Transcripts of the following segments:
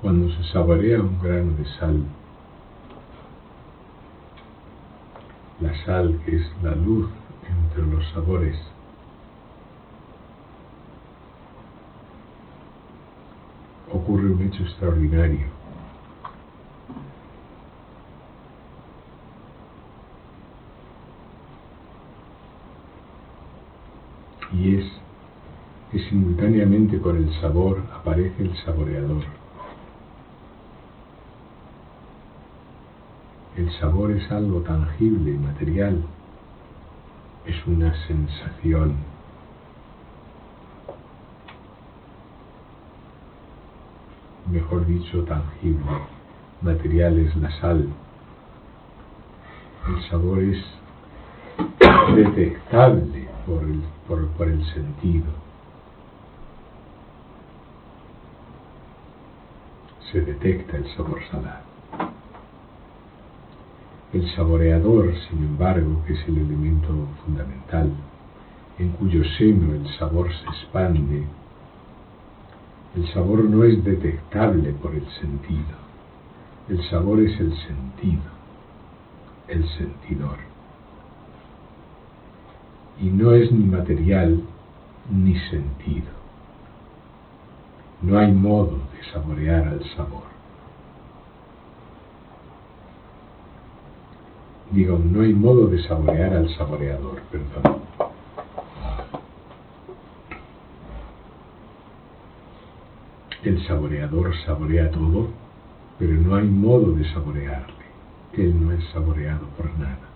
Cuando se saborea un grano de sal, la sal, que es la luz entre los sabores, ocurre un hecho extraordinario. Y es que simultáneamente con el sabor aparece el saboreador. El sabor es algo tangible, material, es una sensación. Mejor dicho, tangible. Material es la sal. El sabor es detectable por el sentido. Se detecta el sabor salado. El saboreador, sin embargo, que es el elemento fundamental, en cuyo seno el sabor se expande, el sabor no es detectable por el sentido. El sabor es el sentido, el sentidor. Y no es ni material ni sentido. No hay modo de saborear al sabor. Digo, no hay modo de saborear al saboreador, perdón. El saboreador saborea todo, pero no hay modo de saborearle. Él no es saboreado por nada.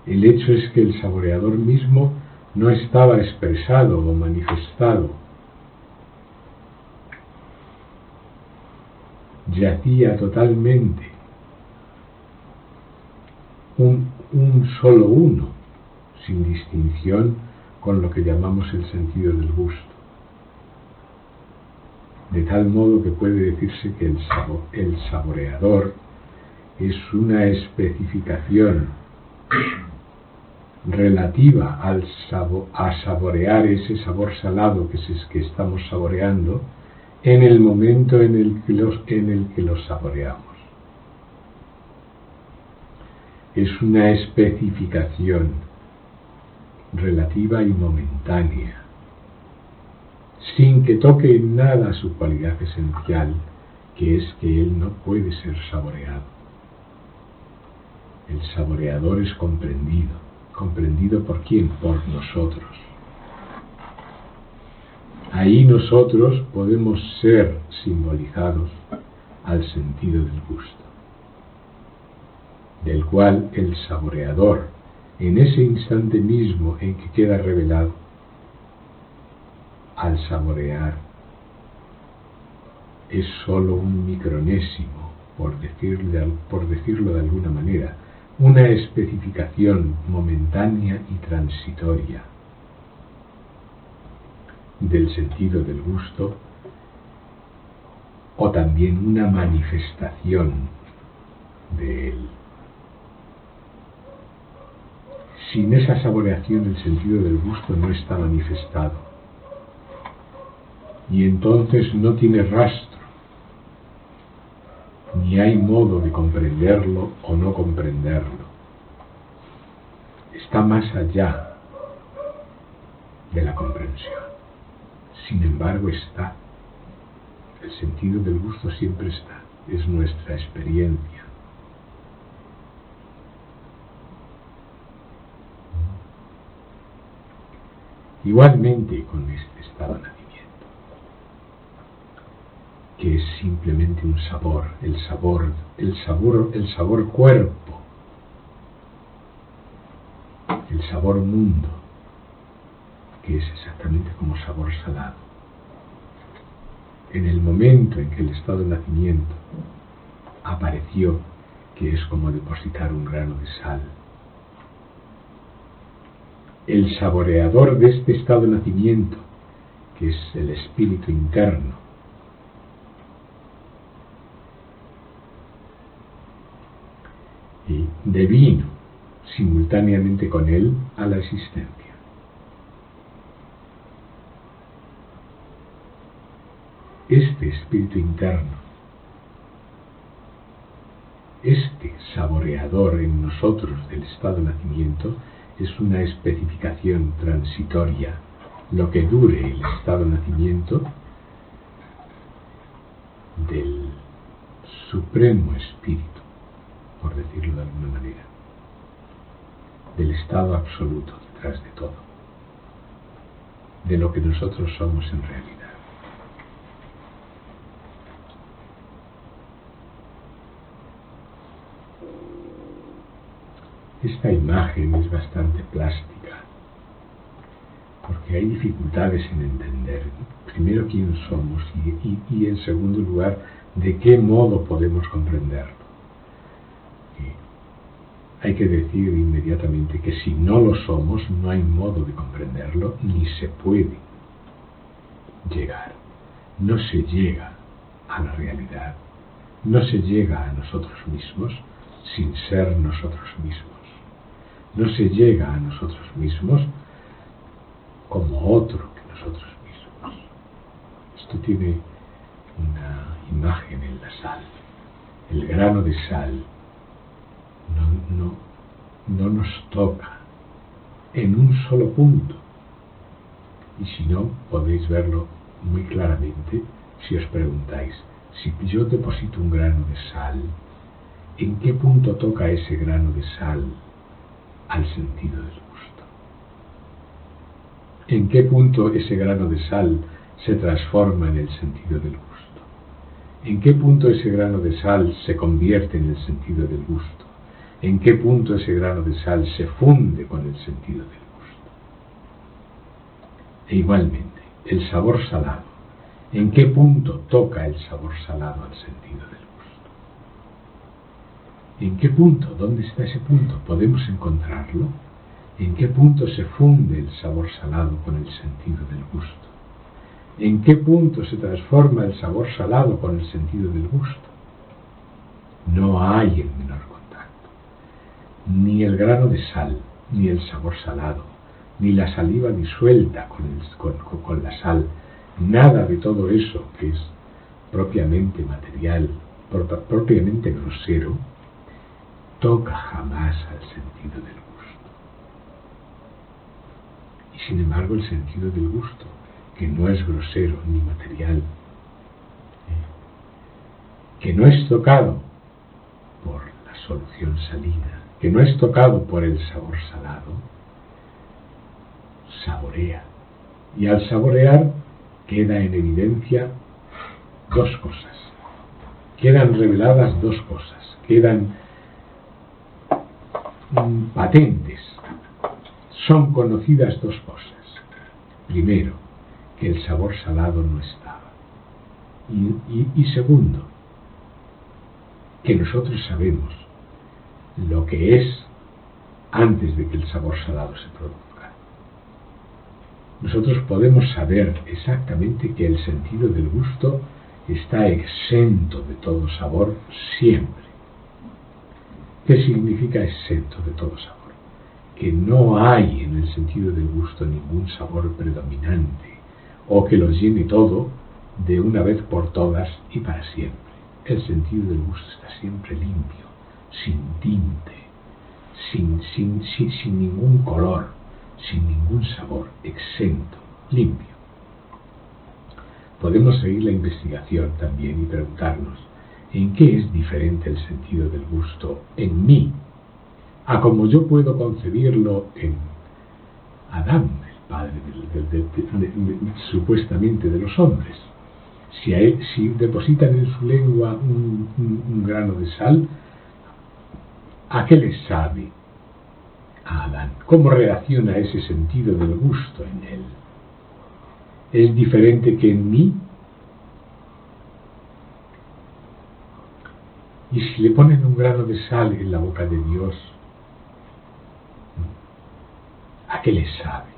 El hecho es que el saboreador mismo no estaba expresado o manifestado. Yacía totalmente un solo uno, sin distinción con lo que llamamos el sentido del gusto. De tal modo que puede decirse que el saboreador es una especificación relativa a saborear ese sabor salado que estamos saboreando en el momento en el que lo saboreamos. Es una especificación relativa y momentánea, sin que toque en nada su cualidad esencial, que es que él no puede ser saboreado. El saboreador es comprendido. ¿Comprendido por quién? Por nosotros. Ahí nosotros podemos ser simbolizados al sentido del gusto, del cual el saboreador, en ese instante mismo en que queda revelado, al saborear, es sólo un micronésimo, por decirlo de alguna manera, una especificación momentánea y transitoria del sentido del gusto, o también una manifestación de él. Sin esa saboreación el sentido del gusto no está manifestado, y entonces no tiene rastro, ni hay modo de comprenderlo o no comprenderlo. Está más allá de la comprensión. Sin embargo, está. El sentido del gusto siempre está. Es nuestra experiencia. Igualmente con este estado de nacimiento, que es simplemente un sabor, el sabor cuerpo, el sabor mundo, que es exactamente como sabor salado. En el momento en que el estado de nacimiento apareció, que es como depositar un grano de sal, el saboreador de este estado de nacimiento, que es el espíritu interno, y devino simultáneamente con él a la existencia. este espíritu interno, este saboreador en nosotros del estado de nacimiento, es una especificación transitoria, lo que dure el estado de nacimiento del supremo espíritu, por decirlo de alguna manera, del estado absoluto detrás de todo, de lo que nosotros somos en realidad. Esta imagen es bastante plástica, porque hay dificultades en entender, primero, quién somos y en segundo lugar, de qué modo podemos comprenderlo. Hay que decir inmediatamente que si no lo somos, no hay modo de comprenderlo, ni se puede llegar. No se llega a la realidad, no se llega a nosotros mismos sin ser nosotros mismos. No se llega a nosotros mismos como otro que nosotros mismos. Esto tiene una imagen en la sal. El grano de sal no nos toca en un solo punto. Y si no, podéis verlo muy claramente si os preguntáis, si yo deposito un grano de sal, ¿en qué punto toca ese grano de sal al sentido del gusto? ¿En qué punto ese grano de sal se transforma en el sentido del gusto? ¿En qué punto ese grano de sal se convierte en el sentido del gusto? ¿En qué punto ese grano de sal se funde con el sentido del gusto? E igualmente, el sabor salado, ¿en qué punto toca el sabor salado al sentido del gusto? ¿En qué punto? ¿Dónde está ese punto? ¿Podemos encontrarlo? ¿En qué punto se funde el sabor salado con el sentido del gusto? ¿En qué punto se transforma el sabor salado con el sentido del gusto? No hay el menor contacto. Ni el grano de sal, ni el sabor salado, ni la saliva disuelta con la sal, nada de todo eso que es propiamente material, propiamente grosero, toca jamás al sentido del gusto. Y sin embargo, el sentido del gusto, que no es grosero ni material, que no es tocado por la solución salina, que no es tocado por el sabor salado, saborea. Y al saborear queda en evidencia dos cosas. Quedan reveladas dos cosas. Quedan patentes. Son conocidas dos cosas. Primero, que el sabor salado no estaba. Y segundo, que nosotros sabemos lo que es antes de que el sabor salado se produzca. Nosotros podemos saber exactamente que el sentido del gusto está exento de todo sabor siempre. ¿Qué significa exento de todo sabor? Que no hay en el sentido del gusto ningún sabor predominante o que lo llene todo de una vez por todas y para siempre. El sentido del gusto está siempre limpio, sin tinte, sin ningún color, sin ningún sabor, exento, limpio. Podemos seguir la investigación también y preguntarnos en qué es diferente el sentido del gusto en mí a como yo puedo concebirlo en Adán, el padre supuestamente de los hombres. Si depositan en su lengua un grano de sal, ¿a qué le sabe a Adán? ¿Cómo reacciona ese sentido del gusto en él? ¿Es diferente que en mí? Y si le ponen un grano de sal en la boca de Dios, ¿a qué le sabe?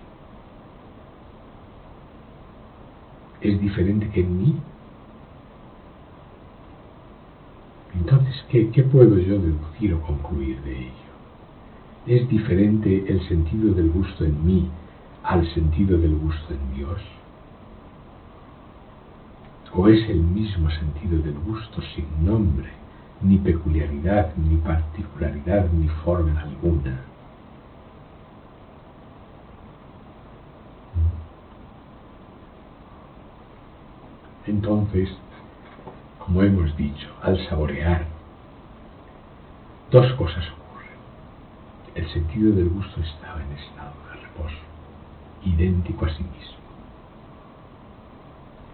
¿Es diferente que en mí? Entonces, ¿qué puedo yo deducir o concluir de ello? ¿Es diferente el sentido del gusto en mí al sentido del gusto en Dios? ¿O es el mismo sentido del gusto sin nombre, ni peculiaridad, ni particularidad, ni forma alguna? Entonces, como hemos dicho, al saborear, dos cosas ocurren. El sentido del gusto está en estado de reposo, idéntico a sí mismo.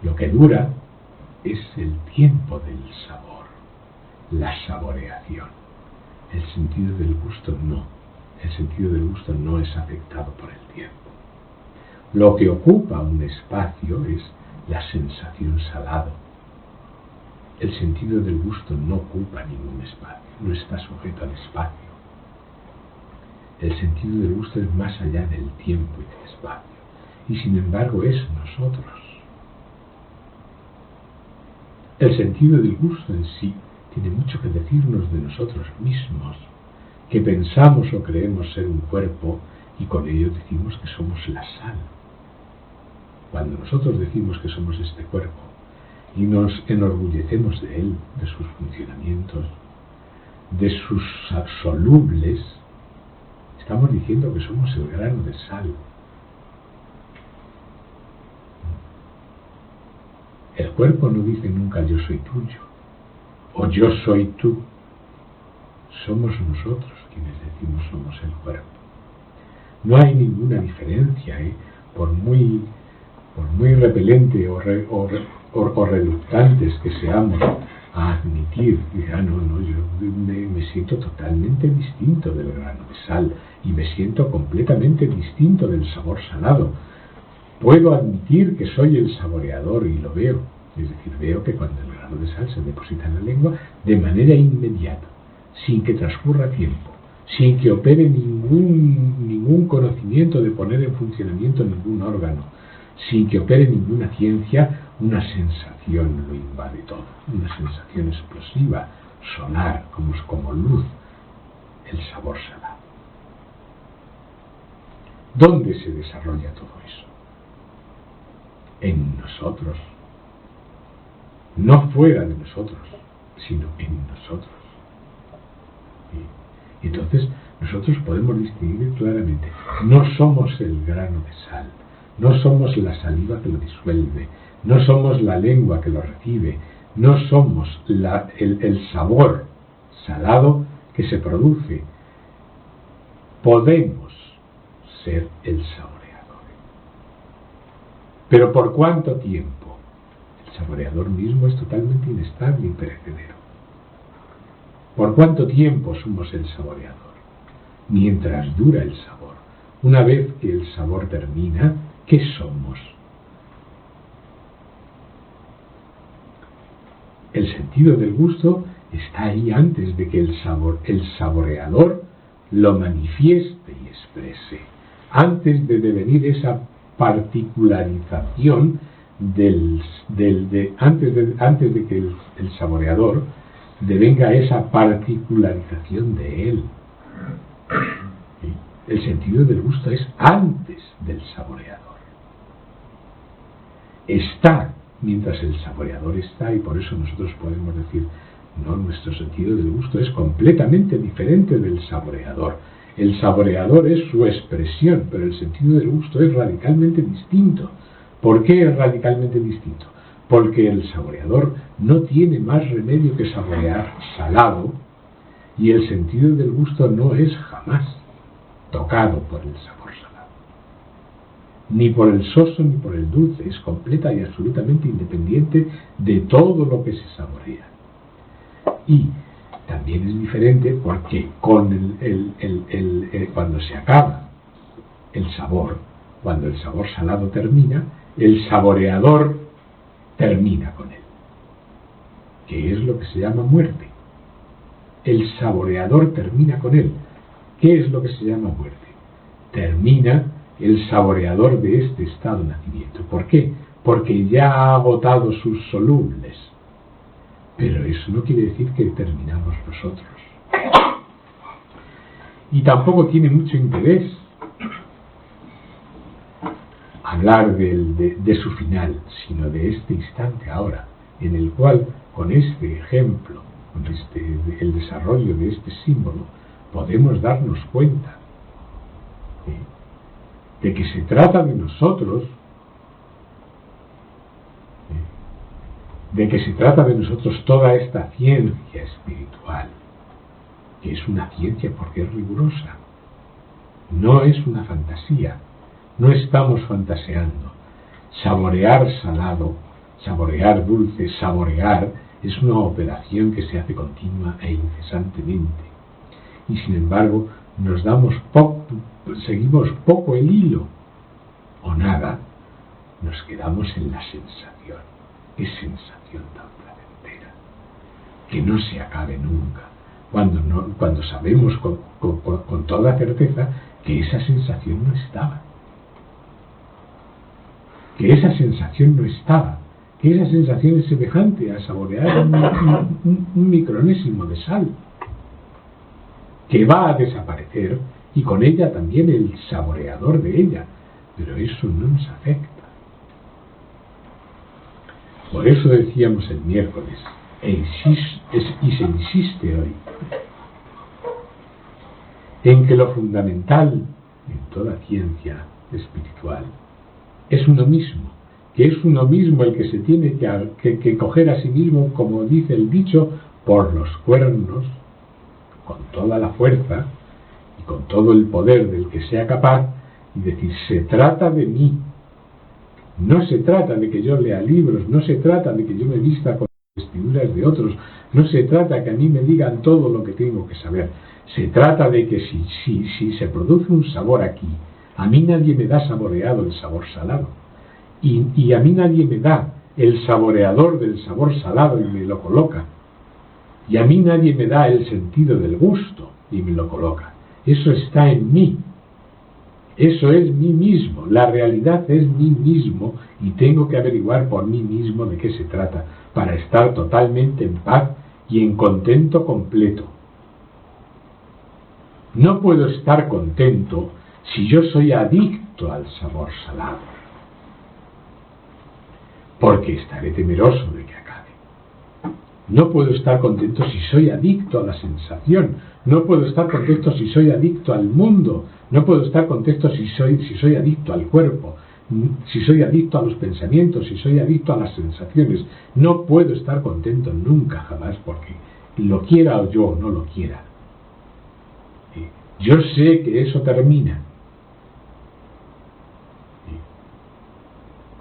Lo que dura es el tiempo del sabor, la saboreación. El sentido del gusto no. El sentido del gusto no es afectado por el tiempo. Lo que ocupa un espacio es la sensación salado. El sentido del gusto no ocupa ningún espacio, no está sujeto al espacio. El sentido del gusto es más allá del tiempo y del espacio, y sin embargo es nosotros. El sentido del gusto en sí tiene mucho que decirnos de nosotros mismos, que pensamos o creemos ser un cuerpo y con ello decimos que somos la sal. Cuando nosotros decimos que somos este cuerpo y nos enorgullecemos de él, de sus funcionamientos, de sus solubles, estamos diciendo que somos el grano de sal. El cuerpo no dice nunca yo soy tuyo o yo soy tú. Somos nosotros quienes decimos somos el cuerpo. No hay ninguna diferencia, por muy repelente o reluctantes que seamos a admitir, yo me siento totalmente distinto del grano de sal y me siento completamente distinto del sabor salado. Puedo admitir que soy el saboreador y lo veo, es decir, veo que cuando el grano de sal se deposita en la lengua, de manera inmediata, sin que transcurra tiempo, sin que opere ningún conocimiento de poner en funcionamiento ningún órgano, sin que opere ninguna ciencia, una sensación lo invade todo, una sensación explosiva, solar, como luz, el sabor salado. ¿Dónde se desarrolla todo eso? En nosotros, no fuera de nosotros, sino en nosotros. Y entonces nosotros podemos distinguir claramente, no somos el grano de sal, no somos la saliva que lo disuelve, no somos la lengua que lo recibe, no somos el sabor salado que se produce. Podemos ser el saboreador. ¿Pero por cuánto tiempo? El saboreador mismo es totalmente inestable y perecedero. ¿Por cuánto tiempo somos el saboreador? Mientras dura el sabor. Una vez que el sabor termina, ¿qué somos? El sentido del gusto está ahí antes de que el saboreador lo manifieste y exprese, antes de devenir esa particularización antes de que el saboreador devenga esa particularización de él. ¿Sí? El sentido del gusto es antes del saboreador. Está mientras el saboreador está, y por eso nosotros podemos decir, no, nuestro sentido del gusto es completamente diferente del saboreador. El saboreador es su expresión, pero el sentido del gusto es radicalmente distinto. ¿Por qué es radicalmente distinto? Porque el saboreador no tiene más remedio que saborear salado, y el sentido del gusto no es jamás tocado por el sabor salado, ni por el soso ni por el dulce. Es completa y absolutamente independiente de todo lo que se saborea. Y también es diferente porque con cuando se acaba el sabor, cuando el sabor salado termina, el saboreador termina con él, que es lo que se llama muerte. El saboreador termina con él. ¿Qué es lo que se llama muerte? Termina el saboreador de este estado de nacimiento. ¿Por qué? Porque ya ha agotado sus solubles. Pero eso no quiere decir que terminamos nosotros. Y tampoco tiene mucho interés. hablar de su final, sino de este instante ahora, en el cual, con este ejemplo, con el desarrollo de este símbolo, podemos darnos cuenta de que se trata de nosotros, toda esta ciencia espiritual, que es una ciencia porque es rigurosa, no es una fantasía, no estamos fantaseando. Saborear salado, saborear dulce, saborear es una operación que se hace continua e incesantemente. Y sin embargo, seguimos poco el hilo, o nada, nos quedamos en la sensación. ¡Qué sensación tan placentera! Que no se acabe nunca, cuando sabemos con toda certeza que esa sensación no estaba. Que esa sensación es semejante a saborear un micronésimo de sal, que va a desaparecer, y con ella también el saboreador de ella, pero eso no nos afecta. Por eso decíamos el miércoles, y se insiste hoy, en que lo fundamental en toda ciencia espiritual es uno mismo, que es uno mismo el que se tiene que coger a sí mismo, como dice el dicho, por los cuernos, con toda la fuerza y con todo el poder del que sea capaz, y decir, se trata de mí. No se trata de que yo lea libros, no se trata de que yo me vista con vestiduras de otros, no se trata de que a mí me digan todo lo que tengo que saber. Se trata de que si se produce un sabor aquí, a mí nadie me da saboreado el sabor salado. Y a mí nadie me da el saboreador del sabor salado y me lo coloca. Y a mí nadie me da el sentido del gusto y me lo coloca. Eso está en mí. Eso es mí mismo. La realidad es mí mismo y tengo que averiguar por mí mismo de qué se trata para estar totalmente en paz y en contento completo. No puedo estar contento si yo soy adicto al sabor salado, porque estaré temeroso de que acabe. No puedo estar contento si soy adicto a la sensación, no puedo estar contento si soy adicto al mundo, no puedo estar contento si soy adicto al cuerpo, si soy adicto a los pensamientos, si soy adicto a las sensaciones. No puedo estar contento nunca, jamás, porque lo quiera o yo no lo quiera. Yo sé que eso termina.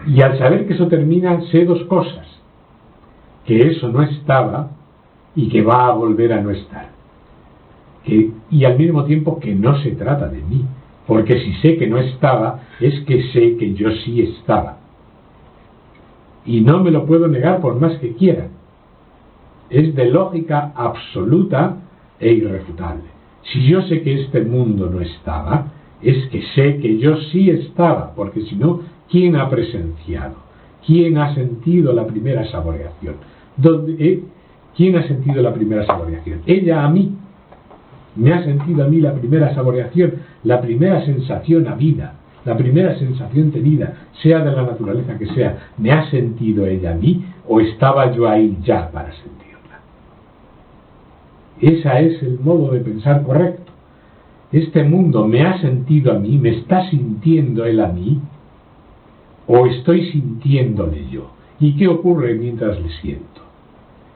Y al saber que eso termina, sé dos cosas: que eso no estaba y que va a volver a no estar. Y al mismo tiempo que no se trata de mí, porque si sé que no estaba, es que sé que yo sí estaba. Y no me lo puedo negar por más que quiera. Es de lógica absoluta e irrefutable. Si yo sé que este mundo no estaba, es que sé que yo sí estaba, porque si no, ¿quién ha presenciado? ¿Quién ha sentido la primera saboreación? ¿Quién ha sentido la primera saboreación? Ella a mí. Me ha sentido a mí la primera saboreación, la primera sensación a vida, la primera sensación tenida, sea de la naturaleza que sea. ¿Me ha sentido ella a mí o estaba yo ahí ya para sentirla? Ese es el modo de pensar correcto. Este mundo me ha sentido a mí, ¿me está sintiendo él a mí? ¿O estoy sintiéndole yo? ¿Y qué ocurre mientras le siento?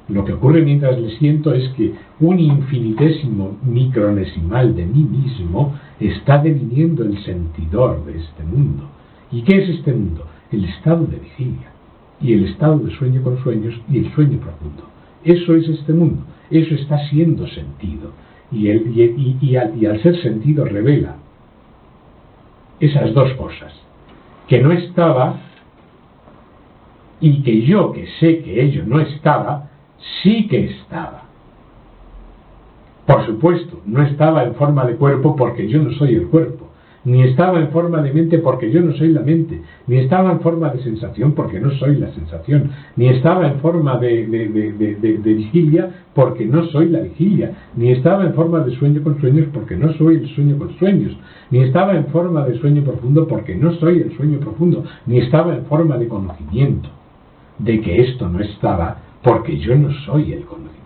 Lo que ocurre mientras le siento es que un infinitésimo micronesimal de mí mismo está deviniendo el sentidor de este mundo. ¿Y qué es este mundo? El estado de vigilia, y el estado de sueño con sueños, y el sueño profundo. Eso es este mundo, eso está siendo sentido, y al ser sentido revela esas dos cosas: que no estaba, y que yo, que sé que ello no estaba, sí que estaba. Por supuesto, no estaba en forma de cuerpo, porque yo no soy el cuerpo, ni estaba en forma de mente porque yo no soy la mente, ni estaba en forma de sensación porque no soy la sensación, ni estaba en forma de vigilia porque no soy la vigilia, ni estaba en forma de sueño con sueños porque no soy el sueño con sueños, ni estaba en forma de sueño profundo porque no soy el sueño profundo, ni estaba en forma de conocimiento de que esto no estaba porque yo no soy el conocimiento.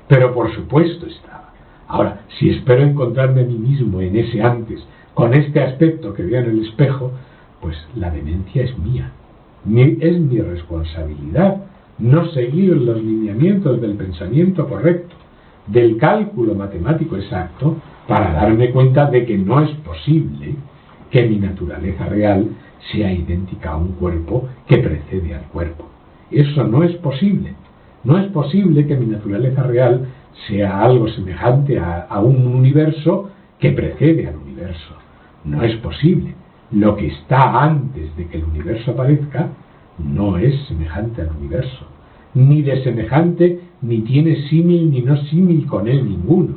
Pero por supuesto estaba. Ahora, si espero encontrarme a mí mismo en ese antes, con este aspecto que veo en el espejo, pues la demencia es mía. Es mi responsabilidad no seguir los lineamientos del pensamiento correcto, del cálculo matemático exacto, para darme cuenta de que no es posible que mi naturaleza real sea idéntica a un cuerpo que precede al cuerpo. Eso no es posible. No es posible que mi naturaleza real sea algo semejante a un universo que precede al universo. No es posible. Lo que está antes de que el universo aparezca no es semejante al universo. Ni de semejante, ni tiene símil ni no símil con él ninguno.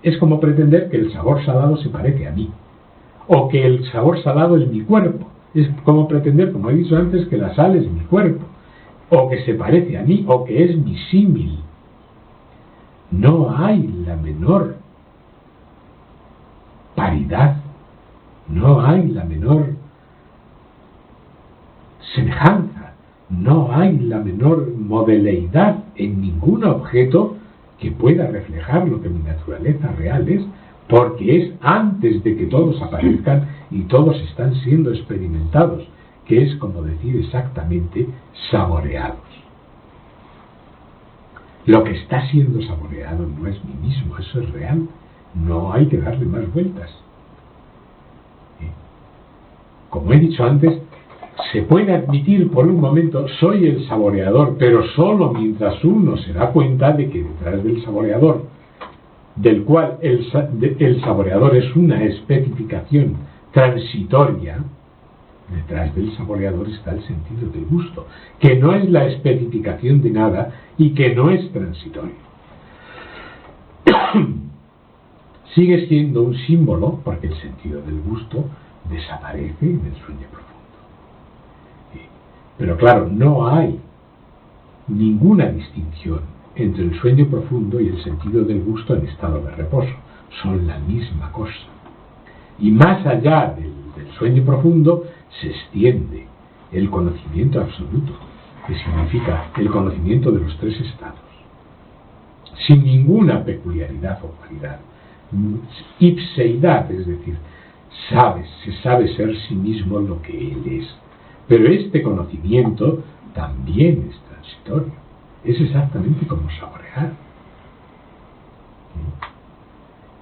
Es como pretender que el sabor salado se parece a mí, o que el sabor salado es mi cuerpo. Es como pretender, como he dicho antes, que la sal es mi cuerpo, o que se parece a mí, o que es mi símil. No hay la menor paridad, no hay la menor semejanza, no hay la menor modeleidad en ningún objeto que pueda reflejar lo que mi naturaleza real es, porque es antes de que todos aparezcan y todos están siendo experimentados, que es como decir exactamente saboreados. Lo que está siendo saboreado no es mí mismo, eso es real, no hay que darle más vueltas. Como he dicho antes, se puede admitir por un momento soy el saboreador, pero solo mientras uno se da cuenta de que detrás del saboreador, del cual el saboreador es una especificación transitoria, detrás del saboreador está el sentido del gusto, que no es la especificación de nada y que no es transitorio. Sigue siendo un símbolo, porque el sentido del gusto desaparece en el sueño profundo. Pero claro, no hay ninguna distinción entre el sueño profundo y el sentido del gusto en estado de reposo. Son la misma cosa. Y más allá del sueño profundo se extiende el conocimiento absoluto, que significa el conocimiento de los tres estados, sin ninguna peculiaridad o cualidad. Ipseidad, es decir, se sabe ser sí mismo lo que él es. Pero este conocimiento también es transitorio. Es exactamente como saborear.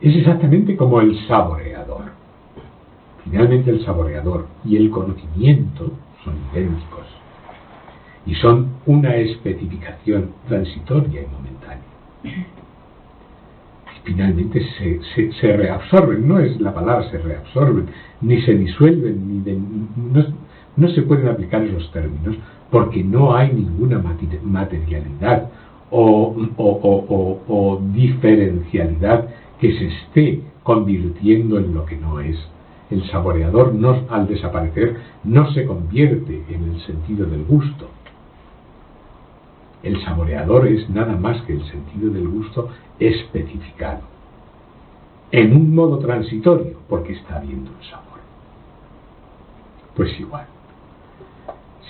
Es exactamente como el saboreador. Finalmente el saboreador y el conocimiento son idénticos y son una especificación transitoria y momentánea. Y finalmente se reabsorben, no es la palabra se reabsorben, ni se disuelven, no se pueden aplicar esos términos porque no hay ninguna materialidad o diferencialidad que se esté convirtiendo en lo que no es. El saboreador, al desaparecer, no se convierte en el sentido del gusto. El saboreador es nada más que el sentido del gusto especificado, en un modo transitorio, porque está habiendo un sabor. Pues igual,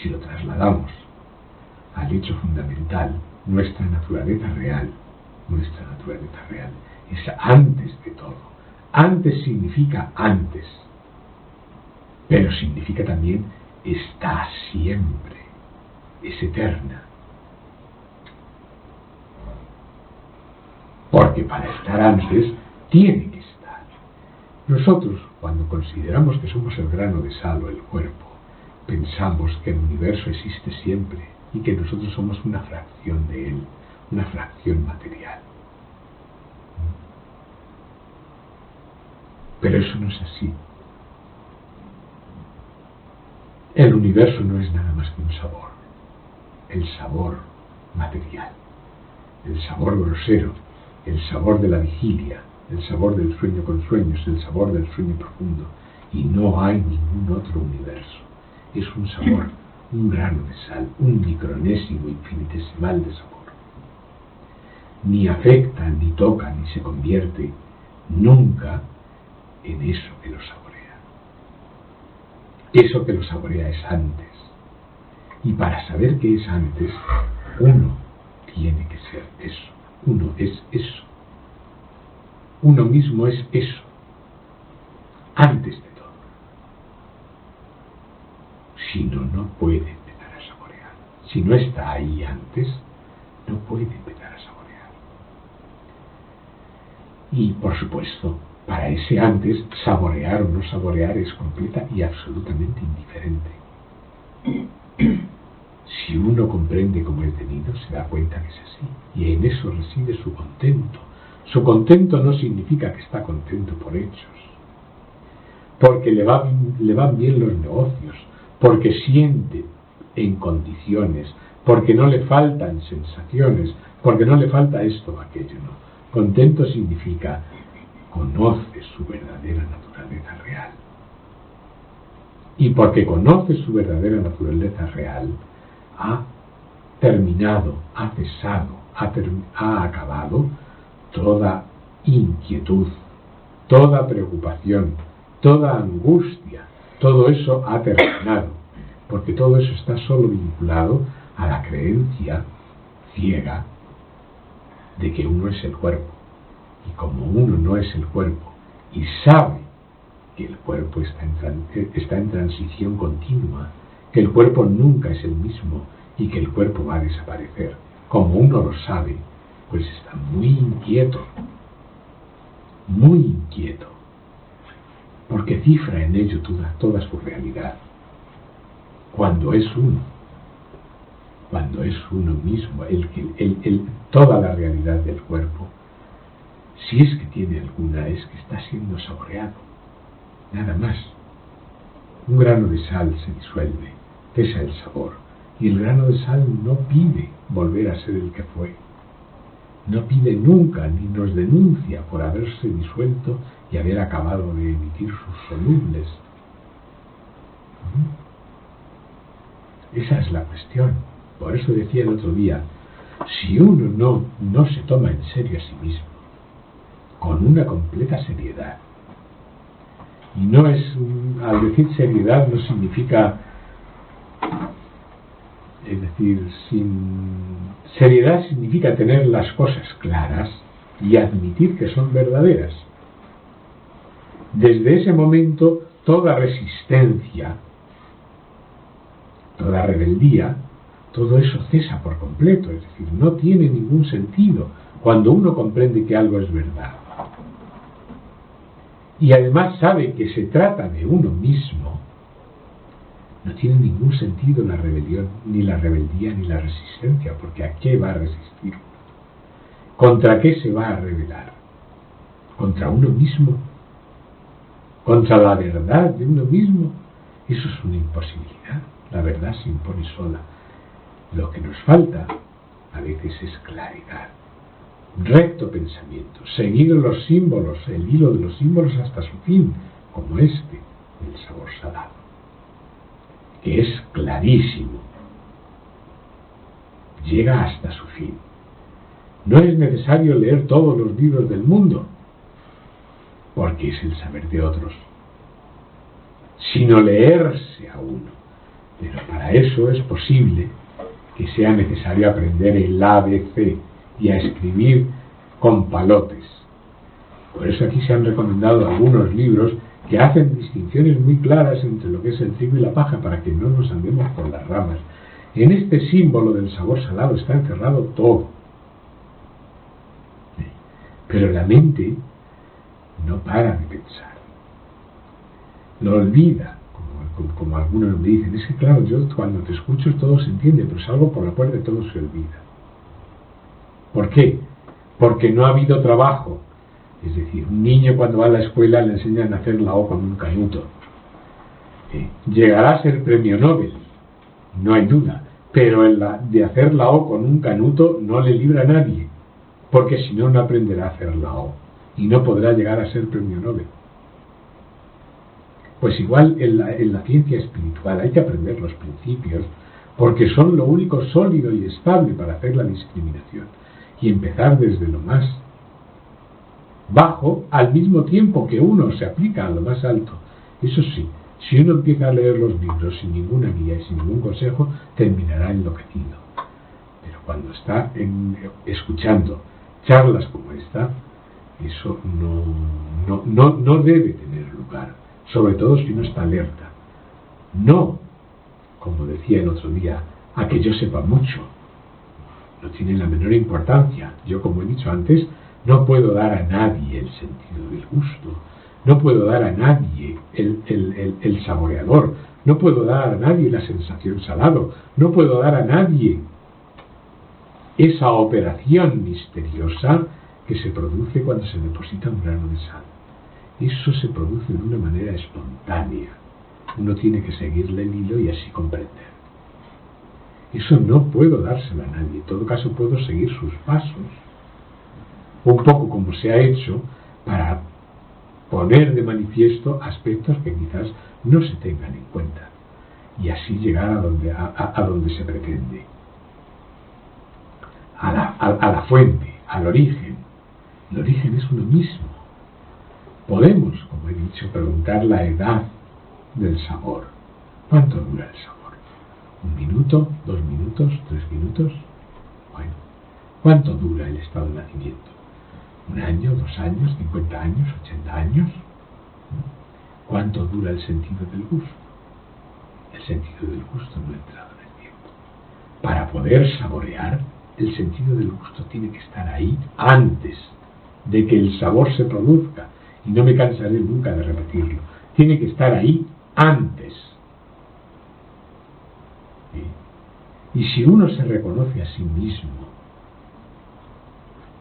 si lo trasladamos al hecho fundamental, nuestra naturaleza real es antes de todo. Antes significa antes, pero significa también está siempre, es eterna. Porque para estar antes tiene que estar. Nosotros, cuando consideramos que somos el grano de sal o el cuerpo, pensamos que el universo existe siempre y que nosotros somos una fracción de él, una fracción material. Pero eso no es así. El universo no es nada más que un sabor, el sabor material, el sabor grosero, el sabor de la vigilia, el sabor del sueño con sueños, el sabor del sueño profundo, y no hay ningún otro universo. Es un sabor, un grano de sal, un micronésimo infinitesimal de sabor. Ni afecta, ni toca, ni se convierte nunca en eso que lo saborea. Eso que lo saborea es antes. Y para saber qué es antes, uno tiene que ser eso. Uno es eso. Uno mismo es eso. Antes de todo. Si no, no puede empezar a saborear. Si no está ahí antes, no puede empezar a saborear. Y, por supuesto, para ese antes, saborear o no saborear es completa y absolutamente indiferente. Si uno comprende cómo es debido, se da cuenta que es así. Y en eso reside su contento. Su contento no significa que está contento por hechos, porque le van bien los negocios, porque siente en condiciones, porque no le faltan sensaciones, porque no le falta esto o aquello, no. Contento significa conoce su verdadera naturaleza real. Y porque conoce su verdadera naturaleza real, ha terminado, ha cesado, ha acabado toda inquietud, toda preocupación, toda angustia. Todo eso ha terminado, porque todo eso está solo vinculado a la creencia ciega de que uno es el cuerpo. Y como uno no es el cuerpo y sabe que el cuerpo está en transición continua, que el cuerpo nunca es el mismo y que el cuerpo va a desaparecer, como uno lo sabe, pues está muy inquieto, porque cifra en ello toda su realidad. Cuando es uno mismo, toda la realidad del cuerpo, si es que tiene alguna, es que está siendo saboreado, nada más. Un grano de sal se disuelve, cesa el sabor, y el grano de sal no pide volver a ser el que fue. No pide nunca, ni nos denuncia por haberse disuelto y haber acabado de emitir sus solubles. Esa es la cuestión. Por eso decía el otro día, si uno no se toma en serio a sí mismo, con una completa seriedad, y no es, al decir seriedad no significa, es decir, seriedad significa tener las cosas claras y admitir que son verdaderas. Desde ese momento, toda resistencia, toda rebeldía, todo eso cesa por completo, es decir, no tiene ningún sentido cuando uno comprende que algo es verdad. Y además sabe que se trata de uno mismo, no tiene ningún sentido la rebelión, ni la rebeldía, ni la resistencia, porque ¿a qué va a resistir? ¿Contra qué se va a rebelar? ¿Contra uno mismo? ¿Contra la verdad de uno mismo? Eso es una imposibilidad. La verdad se impone sola. Lo que nos falta a veces es claridad, recto pensamiento, seguir los símbolos, el hilo de los símbolos hasta su fin, como el sabor salado, que es clarísimo, llega hasta su fin. No es necesario leer todos los libros del mundo, porque es el saber de otros, sino leerse a uno. Pero para eso es posible que sea necesario aprender el ABC y a escribir con palotes. Por eso aquí se han recomendado algunos libros que hacen distinciones muy claras entre lo que es el trigo y la paja, para que no nos andemos por las ramas. En este símbolo del sabor salado está encerrado todo. Pero la mente no para de pensar. Lo olvida. Como algunos me dicen, es que claro, yo cuando te escucho todo se entiende, pero salgo por la puerta y todo se olvida. ¿Por qué? Porque no ha habido trabajo. Es decir, un niño cuando va a la escuela le enseñan a hacer la O con un canuto. Llegará a ser premio Nobel, no hay duda, pero de hacer la O con un canuto no le libra a nadie, porque si no, no aprenderá a hacer la O. y no podrá llegar a ser premio Nobel. Pues igual en la ciencia espiritual hay que aprender los principios, porque son lo único sólido y estable para hacer la discriminación, y empezar desde lo más bajo al mismo tiempo que uno se aplica a lo más alto. Eso sí, si uno empieza a leer los libros sin ninguna guía y sin ningún consejo, terminará enloquecido. Pero cuando está escuchando charlas como esta, eso no debe tener lugar, sobre todo si uno está alerta. No, como decía el otro día, a que yo sepa mucho. No tiene la menor importancia. Yo, como he dicho antes, no puedo dar a nadie el sentido del gusto. No puedo dar a nadie el saboreador. No puedo dar a nadie la sensación salado. No puedo dar a nadie esa operación misteriosa que se produce cuando se deposita un grano de sal. Eso se produce de una manera espontánea. Uno tiene que seguirle el hilo y así comprender. Eso no puedo dárselo a nadie. En todo caso, puedo seguir sus pasos, un poco como se ha hecho, para poner de manifiesto aspectos que quizás no se tengan en cuenta, y así llegar a donde se pretende, a la fuente, al origen. El origen es uno mismo. Podemos, como he dicho, preguntar la edad del sabor. ¿Cuánto dura el sabor? ¿1 minuto? ¿2 minutos? ¿3 minutos? Bueno, ¿cuánto dura el estado de nacimiento? ¿1 año? ¿2 años? ¿50 años? ¿80 años? ¿Cuánto dura el sentido del gusto? El sentido del gusto no ha entrado en el tiempo. Para poder saborear, el sentido del gusto tiene que estar ahí antes de que el sabor se produzca. Y no me cansaré nunca de repetirlo. Tiene que estar ahí antes. ¿Sí? Y si uno se reconoce a sí mismo,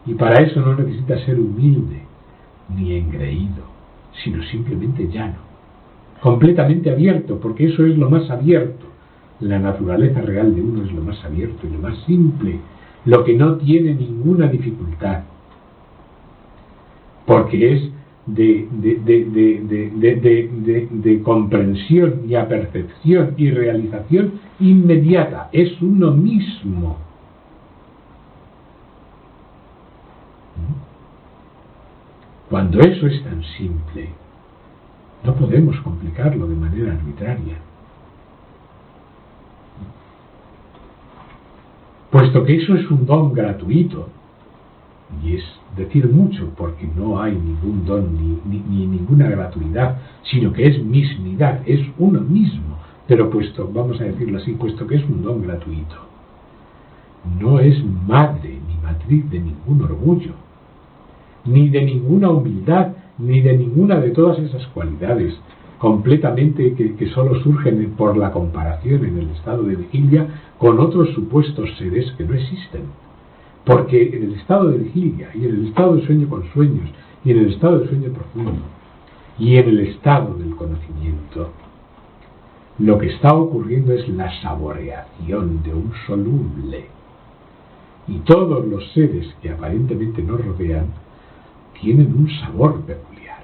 y para eso no necesita ser humilde ni engreído, sino simplemente llano, completamente abierto, porque eso es lo más abierto. La naturaleza real de uno es lo más abierto y lo más simple, lo que no tiene ninguna dificultad, porque es de comprensión y apercepción y realización inmediata. Es uno mismo. Cuando eso es tan simple, no podemos complicarlo de manera arbitraria. Puesto que eso es un don gratuito, y es decir mucho, porque no hay ningún don ni ninguna gratuidad, sino que es mismidad, es uno mismo. Pero puesto, vamos a decirlo así, puesto que es un don gratuito, no es madre ni matriz de ningún orgullo, ni de ninguna humildad, ni de ninguna de todas esas cualidades completamente que solo surgen por la comparación en el estado de vigilia con otros supuestos seres que no existen. Porque en el estado de vigilia, y en el estado de sueño con sueños, y en el estado de sueño profundo, y en el estado del conocimiento, lo que está ocurriendo es la saboreación de un soluble. Y todos los seres que aparentemente nos rodean tienen un sabor peculiar.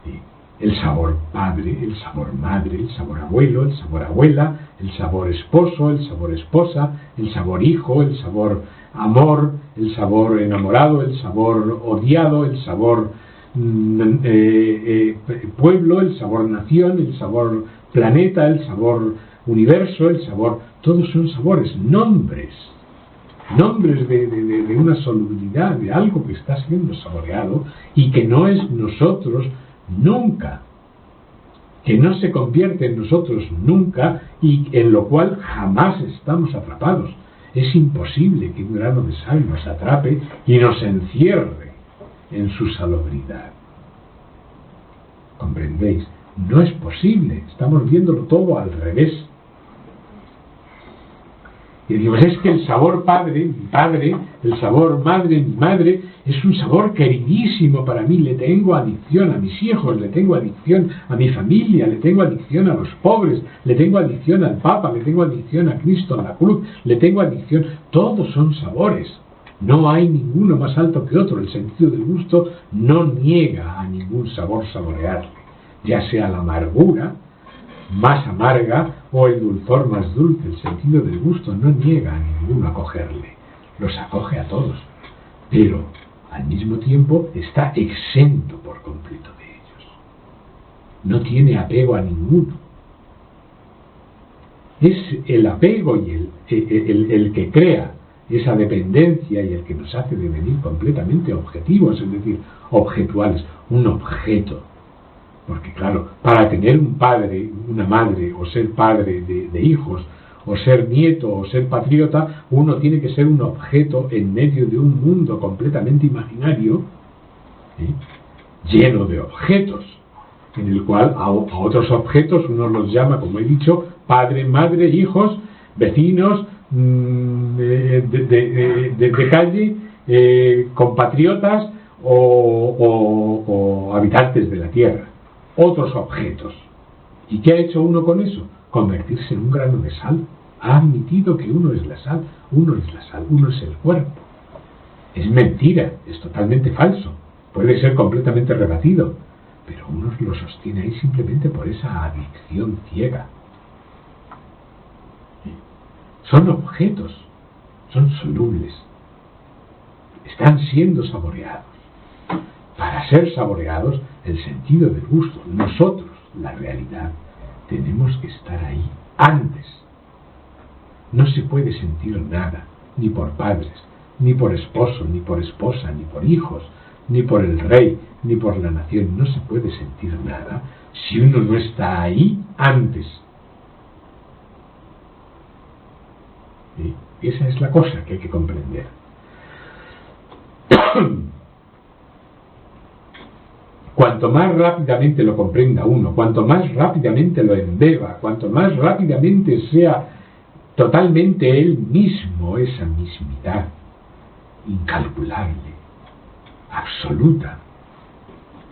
¿Sí? El sabor padre, el sabor madre, el sabor abuelo, el sabor abuela, el sabor esposo, el sabor esposa, el sabor hijo, el sabor amor, el sabor enamorado, el sabor odiado, el sabor pueblo, el sabor nación, el sabor planeta, el sabor universo, el sabor... Todos son sabores, nombres de una solubilidad, de algo que está siendo saboreado y que no es nosotros nunca, que no se convierte en nosotros nunca y en lo cual jamás estamos atrapados. Es imposible que un grano de sal nos atrape y nos encierre en su salubridad. ¿Comprendéis? No es posible, estamos viéndolo todo al revés. Y digo, es que el sabor padre, mi padre, el sabor madre, mi madre, es un sabor queridísimo para mí. Le tengo adicción a mis hijos, le tengo adicción a mi familia, le tengo adicción a los pobres, le tengo adicción al Papa, le tengo adicción a Cristo, a la cruz, le tengo adicción. Todos son sabores. No hay ninguno más alto que otro. El sentido del gusto no niega a ningún sabor saborearle, ya sea la amargura más amarga o el dulzor más dulce. El sentido del gusto no niega a ninguno acogerle, los acoge a todos, pero al mismo tiempo está exento por completo de ellos. No tiene apego a ninguno. Es el apego y el que crea esa dependencia y el que nos hace devenir completamente objetivos, es decir, objetuales, un objeto. Porque claro, para tener un padre, una madre, o ser padre de hijos, o ser nieto, o ser patriota, uno tiene que ser un objeto en medio de un mundo completamente imaginario, lleno de objetos, en el cual a otros objetos uno los llama, como he dicho, padre, madre, hijos, vecinos, de calle, compatriotas o habitantes de la tierra. Otros objetos. ¿Y qué ha hecho uno con eso? Convertirse en un grano de sal. Ha admitido que uno es la sal, uno es la sal, uno es el cuerpo. Es mentira, es totalmente falso. Puede ser completamente rebatido, pero uno lo sostiene ahí simplemente por esa adicción ciega. Son objetos, son solubles, están siendo saboreados. Para ser saboreados, el sentido del gusto, nosotros, la realidad, tenemos que estar ahí antes. No se puede sentir nada, ni por padres, ni por esposo, ni por esposa, ni por hijos, ni por el rey, ni por la nación. No se puede sentir nada si uno no está ahí antes. ¿Sí? Esa es la cosa que hay que comprender. Cuanto más rápidamente lo comprenda uno, cuanto más rápidamente lo embeba, cuanto más rápidamente sea totalmente él mismo, esa mismidad incalculable, absoluta,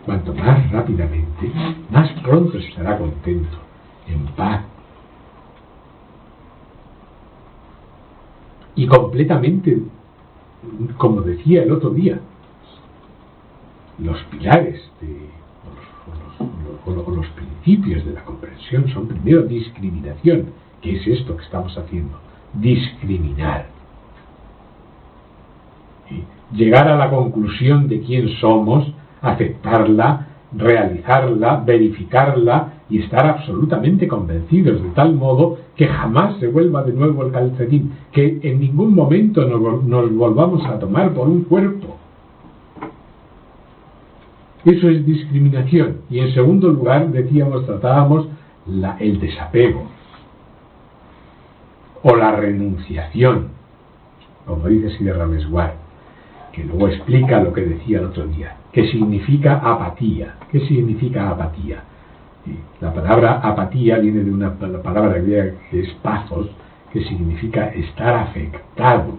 cuanto más rápidamente, más pronto estará contento, en paz y completamente, como decía el otro día, los pilares o los principios de la comprensión son primero discriminación. ¿Qué es esto que estamos haciendo? Discriminar. Llegar a la conclusión de quién somos, aceptarla, realizarla, verificarla y estar absolutamente convencidos, de tal modo que jamás se vuelva de nuevo el calcetín, que en ningún momento nos volvamos a tomar por un cuerpo. Eso es discriminación. Y en segundo lugar, tratábamos el desapego o la renunciación, como dice Siddhartha Rameswar, que luego explica lo que decía el otro día, que significa apatía. ¿Qué significa apatía? La palabra apatía viene de una palabra griega que es pathos, que significa estar afectado.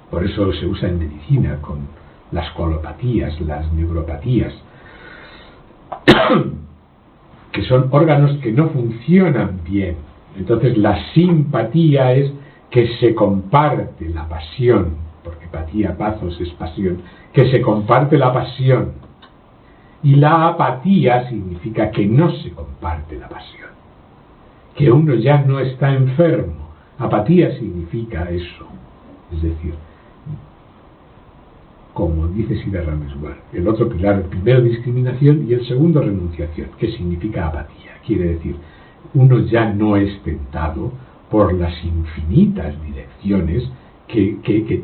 Por eso se usa en medicina con las colopatías, las neuropatías, que son órganos que no funcionan bien. Entonces la simpatía es que se comparte la pasión, porque patía, pathos es pasión, que se comparte la pasión. Y la apatía significa que no se comparte la pasión, que uno ya no está enfermo. Apatía significa eso, es decir, como dice Siddhartha Rameswar, el otro pilar, el primero discriminación y el segundo renunciación, que significa apatía. Quiere decir, uno ya no es tentado por las infinitas direcciones que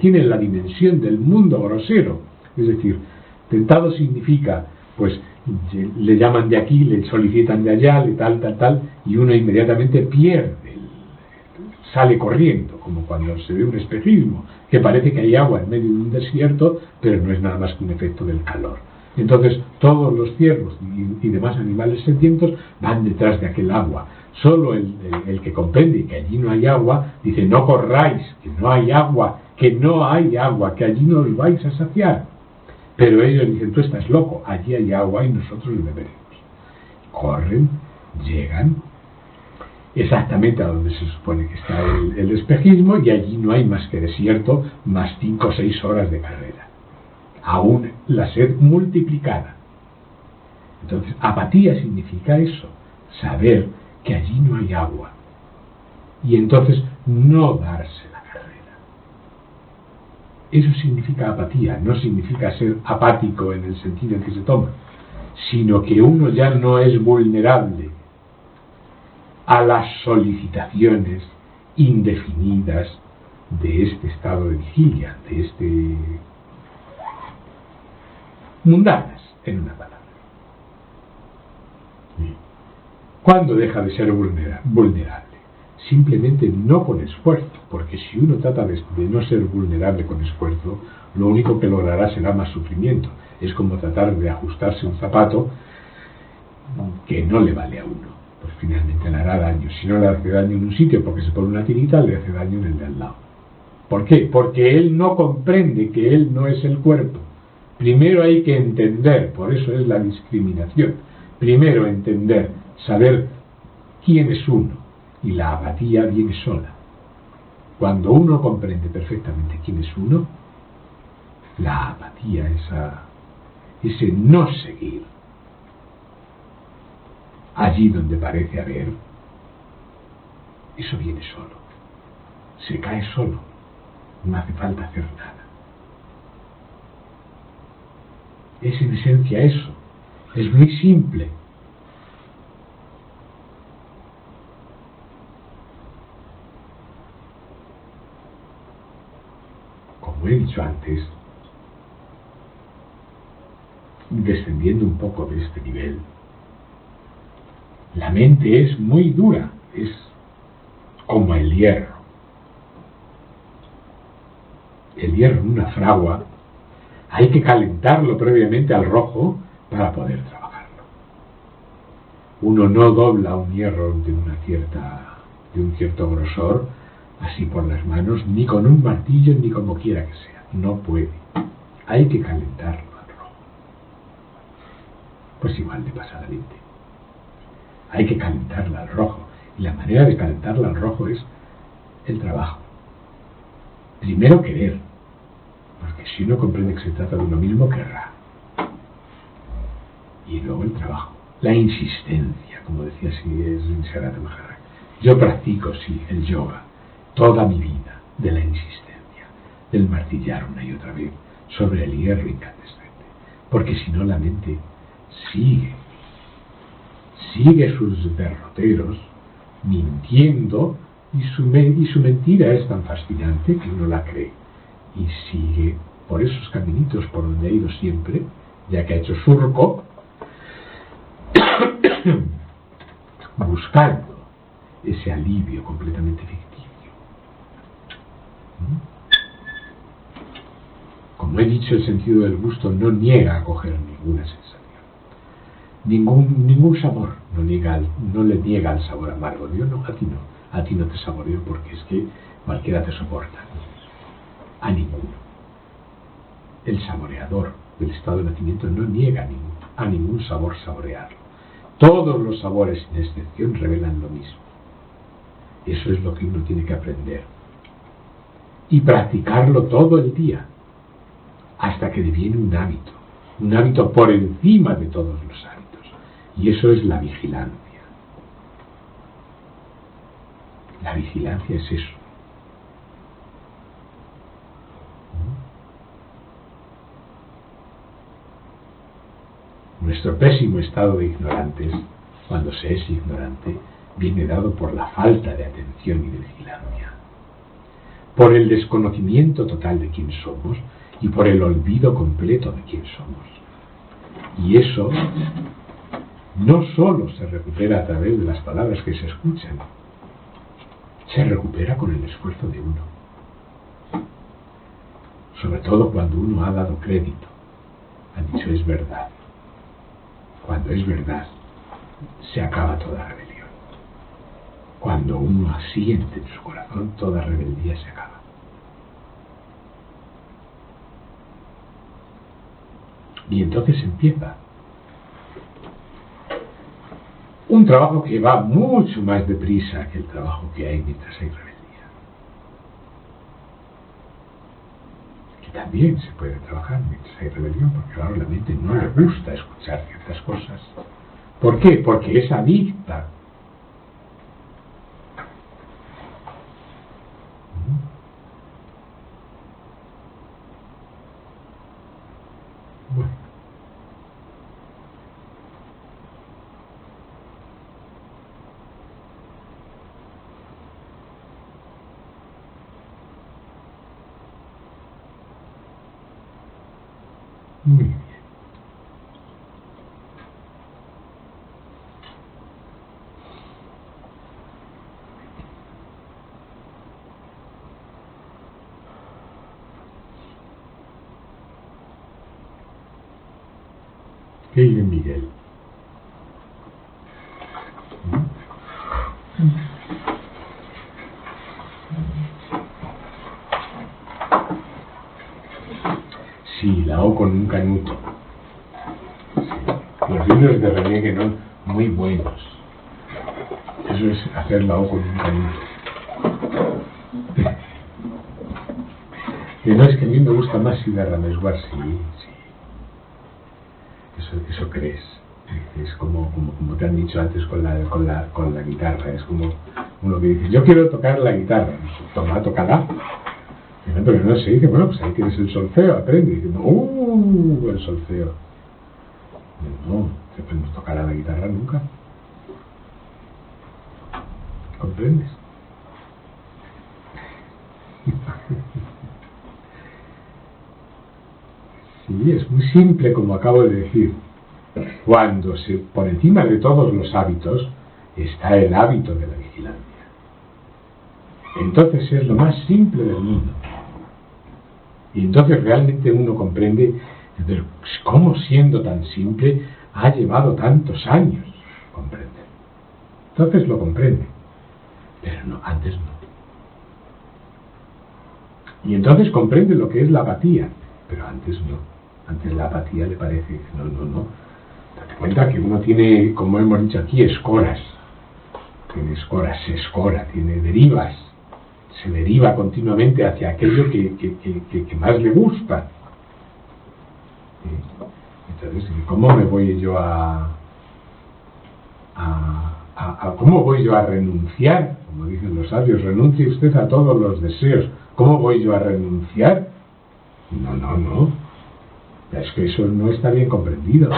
tienen la dimensión del mundo grosero. Es decir, tentado significa, pues, le llaman de aquí, le solicitan de allá, le tal, y uno inmediatamente pierde, sale corriendo, como cuando se ve un espejismo, que parece que hay agua en medio de un desierto, pero no es nada más que un efecto del calor. Entonces todos los ciervos y demás animales sedientos van detrás de aquel agua. Solo el que comprende que allí no hay agua dice: no corráis, que no hay agua, que no hay agua, que allí no os vais a saciar. Pero ellos dicen: tú estás loco, allí hay agua y nosotros beberemos. Corren, llegan exactamente a donde se supone que está el espejismo, y allí no hay más que desierto, más 5 o 6 horas de carrera. Aún la sed multiplicada. Entonces, apatía significa eso, saber que allí no hay agua. Y entonces no darse la carrera. Eso significa apatía, no significa ser apático en el sentido en que se toma, sino que uno ya no es vulnerable a las solicitaciones indefinidas de este estado de vigilia, de este mundanas, en una palabra. ¿Cuándo deja de ser vulnerable? Simplemente no con esfuerzo, porque si uno trata de no ser vulnerable con esfuerzo, lo único que logrará será más sufrimiento. Es como tratar de ajustarse un zapato que no le vale a uno, pues finalmente le hará daño. Si no le hace daño en un sitio porque se pone una tirita, le hace daño en el de al lado. ¿Por qué? Porque él no comprende que él no es el cuerpo. Primero hay que entender, por eso es la discriminación. Primero entender, saber quién es uno, y la apatía viene sola. Cuando uno comprende perfectamente quién es uno, la apatía, ese no seguir allí donde parece haber, eso viene solo, se cae solo, no hace falta hacer nada. Es en esencia eso, es muy simple. Como he dicho antes, descendiendo un poco de este nivel, la mente es muy dura, es como el hierro. El hierro en una fragua hay que calentarlo previamente al rojo para poder trabajarlo. Uno no dobla un hierro de un cierto grosor así por las manos, ni con un martillo, ni como quiera que sea. No puede. Hay que calentarlo al rojo. Pues igual le pasa a la mente. Hay que calentarla al rojo. Y la manera de calentarla al rojo es el trabajo. Primero querer. Porque si uno comprende que se trata de uno mismo, querrá. Y luego el trabajo. La insistencia, como decía Siddhartha Maharaj. Yo practico, sí, el yoga, toda mi vida, de la insistencia, del martillar una y otra vez sobre el hierro incandescente. Porque si no, la mente sigue sus derroteros, mintiendo, y su mentira es tan fascinante que uno la cree. Y sigue por esos caminitos por donde ha ido siempre, ya que ha hecho surco, buscando ese alivio completamente ficticio. Como he dicho, el sentido del gusto no niega a coger ninguna sensación, ningún sabor, no le niega al sabor amargo. Dios no, a ti no te saboreo porque es que cualquiera te soporta, a ninguno. El saboreador del estado de nacimiento no niega a ningún sabor saborearlo. Todos los sabores, sin excepción, revelan lo mismo. Eso es lo que uno tiene que aprender y practicarlo todo el día hasta que deviene un hábito por encima de todos los hábitos, y eso es la vigilancia. La vigilancia es eso. Nuestro pésimo estado de ignorantes, cuando se es ignorante, viene dado por la falta de atención y de vigilancia, por el desconocimiento total de quién somos y por el olvido completo de quién somos. Y eso no solo se recupera a través de las palabras que se escuchan, se recupera con el esfuerzo de uno, sobre todo cuando uno ha dado crédito, ha dicho es verdad. Cuando es verdad, se acaba toda rebelión. Cuando uno asiente en su corazón, toda rebeldía se acaba. Y entonces empieza un trabajo que va mucho más deprisa que el trabajo que hay mientras hay rebeldía. Que también se puede trabajar mientras hay rebelión, porque claro, la mente no le gusta escuchar ciertas cosas. ¿Por qué? Porque es adicta. Bueno. Muy bien. ¿Qué dice Miguel? Sí, la O con un canuto. Sí. Los libros de René Guénon muy buenos. Eso es hacer la O con un canuto. Que no, es que a mí me gusta más si de Ramesguard, sí, sí. Eso crees. Es como te han dicho antes con la guitarra. Es como uno que dice, yo quiero tocar la guitarra. Toma, tócala. Pero no se dice, bueno, pues ahí tienes el solfeo, aprende. Y dice, el solfeo. No podemos tocar a la guitarra nunca. ¿Comprendes? Sí, es muy simple, como acabo de decir. Cuando por encima de todos los hábitos está el hábito de la vigilancia. Entonces es lo más simple del mundo. Y entonces realmente uno comprende cómo, siendo tan simple, ha llevado tantos años comprender. Entonces lo comprende. Pero no, antes no. Y entonces comprende lo que es la apatía. Pero antes no. Antes la apatía le parece, no. Date cuenta que uno tiene, como hemos dicho aquí, escoras. Tiene escoras, se escora, tiene derivas. Se deriva continuamente hacia aquello que más le gusta. Entonces, ¿cómo me voy yo cómo voy yo a renunciar? Como dicen los sabios, renuncie usted a todos los deseos. ¿Cómo voy yo a renunciar? No. Es que eso no está bien comprendido.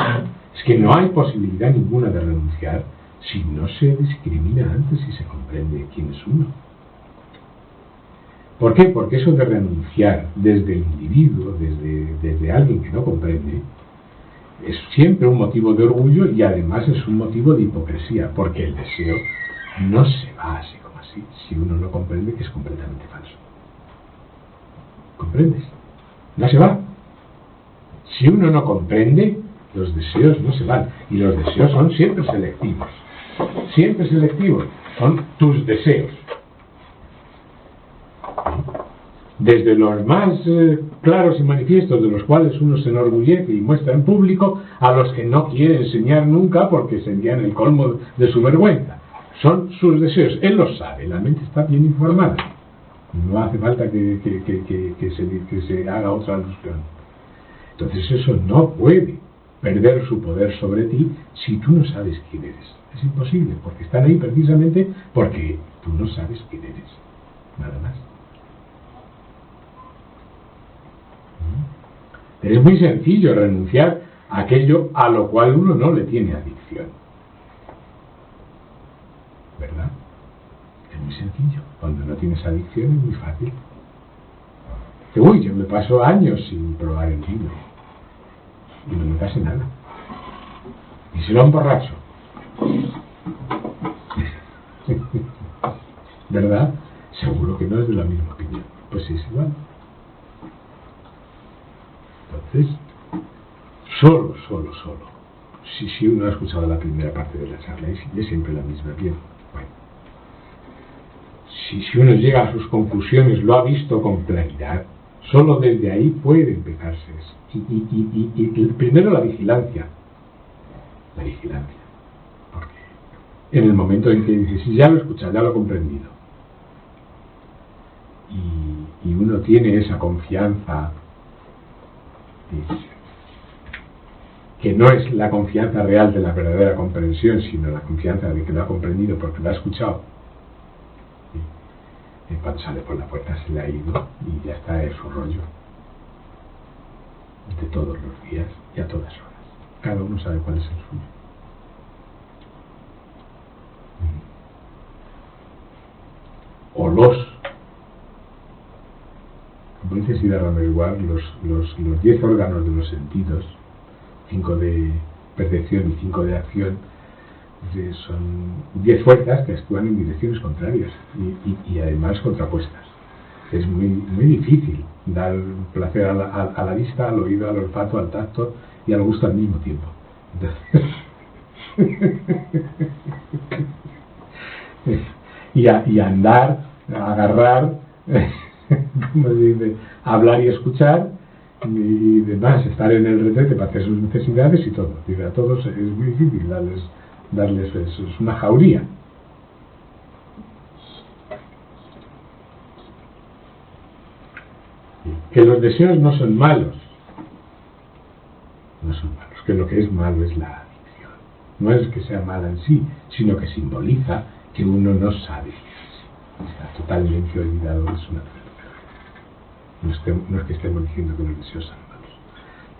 Es que no hay posibilidad ninguna de renunciar si no se discrimina antes y se comprende quién es uno. ¿Por qué? Porque eso de renunciar desde el individuo, desde alguien que no comprende, es siempre un motivo de orgullo y además es un motivo de hipocresía, porque el deseo no se va así como así, si uno no comprende que es completamente falso. ¿Comprendes? No se va. Si uno no comprende, los deseos no se van. Y los deseos son siempre selectivos. Siempre selectivos. Son tus deseos. Desde los más claros y manifiestos, de los cuales uno se enorgullece y muestra en público, a los que no quiere enseñar nunca porque serían el colmo de su vergüenza. Son sus deseos. Él los sabe. La mente está bien informada. No hace falta que se haga otra alusión. Entonces eso no puede perder su poder sobre ti si tú no sabes quién eres. Es imposible, porque están ahí precisamente porque tú no sabes quién eres. Nada más. Es muy sencillo renunciar a aquello a lo cual uno no le tiene adicción. ¿Verdad? Es muy sencillo. Cuando no tienes adicción es muy fácil. Uy, yo me paso años sin probar el vino y no me pasa nada. Y si lo emborracho, ¿verdad? Seguro que no es de la misma opinión. Pues sí, es igual. Entonces, solo. Si uno ha escuchado la primera parte de la charla, es siempre la misma bien. Bueno, si uno llega a sus conclusiones, lo ha visto con claridad, solo desde ahí puede empezarse. Y primero la vigilancia. La vigilancia. Porque en el momento en que dices, sí, ya lo he escuchado, ya lo he comprendido. Y uno tiene esa confianza, que no es la confianza real de la verdadera comprensión, sino la confianza de que lo ha comprendido porque lo ha escuchado. Y cuando sale por la puerta se le ha ido y ya está, es su rollo. De todos los días y a todas horas. Cada uno sabe cuál es el suyo. O como dice Siddhartha Rameswar, los 10 órganos de los sentidos, 5 de percepción y 5 de acción, son 10 fuerzas que actúan en direcciones contrarias y además contrapuestas. Es muy difícil dar placer a la vista, al oído, al olfato, al tacto y al gusto al mismo tiempo. y andar, agarrar, como se dice, hablar y escuchar y demás, estar en el retrete para hacer sus necesidades y todo. A todos es muy difícil darles eso, es una jauría. Que los deseos no son malos, que lo que es malo es la adicción. No es que sea mala en sí, sino que simboliza que uno no sabe, está totalmente olvidado de su naturaleza. No es que estemos diciendo que los deseos son malos.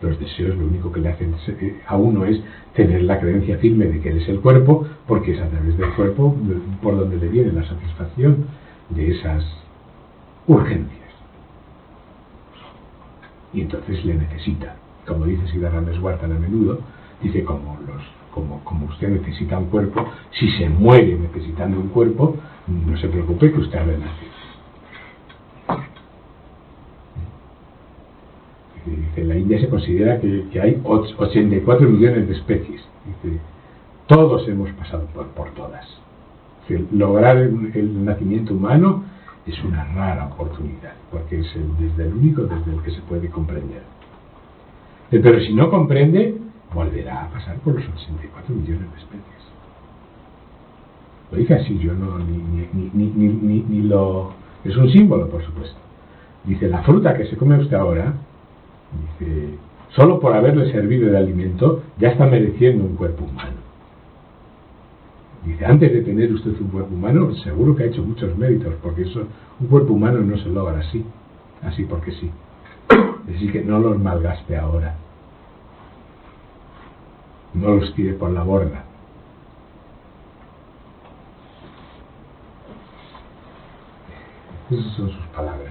Los deseos lo único que le hacen a uno es tener la creencia firme de que él es el cuerpo, porque es a través del cuerpo por donde le viene la satisfacción de esas urgencias. Y entonces le necesita. Como dice Siddhartha Rameswar tan a menudo, dice como usted necesita un cuerpo, si se muere necesitando un cuerpo, no se preocupe que usted renace. Dice, en la India se considera que hay 84 millones de especies. Dice, todos hemos pasado por todas. Dice, lograr el nacimiento humano es una rara oportunidad, porque es desde el único desde el que se puede comprender. Pero si no comprende, volverá a pasar por los 84 millones de especies. Lo dice así, yo no ni lo... Es un símbolo, por supuesto. Dice, la fruta que se come usted ahora, dice, solo por haberle servido de alimento, ya está mereciendo un cuerpo humano. Dice, antes de tener usted un cuerpo humano, seguro que ha hecho muchos méritos, porque eso, un cuerpo humano no se logra así porque sí. Así que no los malgaste ahora. No los tire por la borda. Esas son sus palabras.